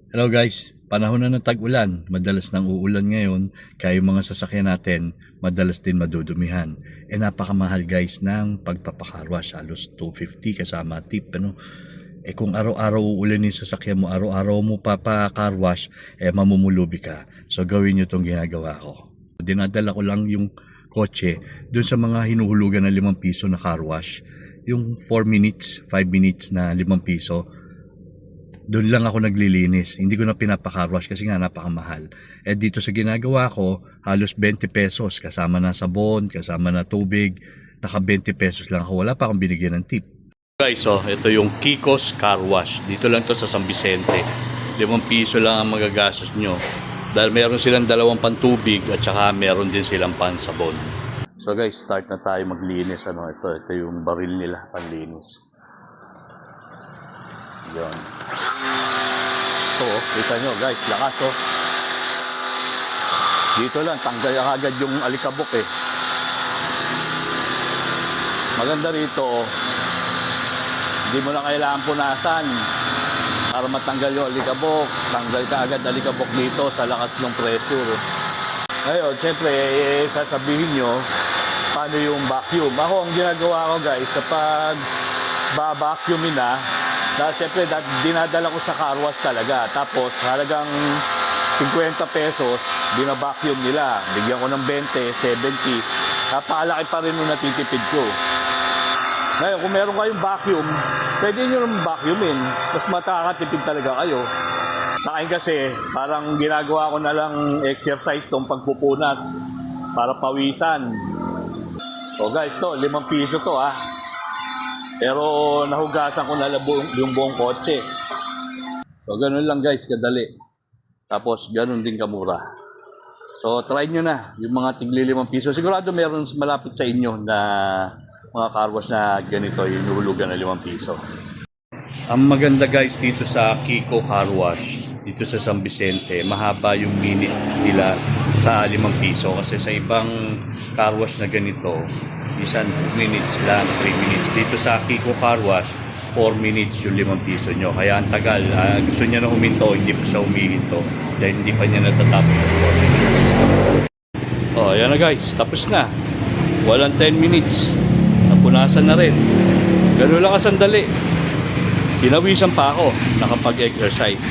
Hello guys, panahon na ng tag-ulan, madalas nang uulan ngayon, kaya yung mga sasakyan natin, madalas din madudumihan. Napakamahal guys ng pagpapakarwash, halos 250 kasama tip. Kung araw-araw uulan yung sasakyan mo, araw-araw mo papakarwash, mamumulubi ka. So gawin nyo itong ginagawa ko. Dinadala ko lang yung kotse dun sa mga hinuhulugan na 5 piso na car wash. Yung 4 minutes, 5 minutes na 5 piso. Doon lang ako naglilinis. Hindi ko na pinapakarwash kasi nga napakamahal. Dito sa ginagawa ko, halos 20 pesos. Kasama na sabon, kasama na tubig. Naka 20 pesos lang ako. Wala pa akong binigyan ng tip. Guys, ito yung Kiko's Car Wash. Dito lang to sa San Vicente. 5 piso lang ang magagastos nyo. Dahil meron silang 2 pantubig at saka meron din silang pansabon. So guys, start na tayo maglinis. Ito yung baril nila, panlinis. Yan. So, kita nyo guys, lakas Dito lang, tanggal agad yung alikabok Maganda rito hindi mo na kailangan punasan para matanggal yung alikabok. Tanggal ka agad alikabok dito sa lakas ng pressure. Ngayon, siyempre, sasabihin nyo, paano yung vacuum? Ako, ang ginagawa ko guys, kapag ba-vacuumin na, dahil siyempre, dinadala ko sa car wash talaga. Tapos, halagang 50 pesos, bina-vacuum nila. Bigyan ko ng 20, 70. Napakalaki pa rin yung natitipid ko. Ngayon, kung meron kayong vacuum, pwede nyo naman vacuumin. Mas makakatipid talaga kayo. Sa akin kasi, parang ginagawa ko na lang exercise tong pagpupunat para pawisan. So guys, 5 piso to Pero nahugasan ko na yung buong kotse. So ganun lang guys, kadali. Tapos ganun din kamura. So try nyo na yung mga tigli 5 piso. Sigurado meron malapit sa inyo na mga car wash na ganito, yung nuhulugan na 5 piso. Ang maganda guys dito sa Kiko Car Wash, dito sa San Vicente, mahaba yung minute nila sa 5 piso. Kasi sa ibang car wash na ganito, 2 minutes lang, 3 minutes. Dito sa Kiko Car Wash, 4 minutes yung 5 piso nyo. Kaya ang tagal. Gusto niya na huminto, hindi pa siya humihinto. Dahil hindi pa niya natatapos yung 4 minutes. Ayan na guys, tapos na. Walang 10 minutes. Napunasan na rin. Ganun lang kasandali. Pinawisan pa ako, nakapag-exercise.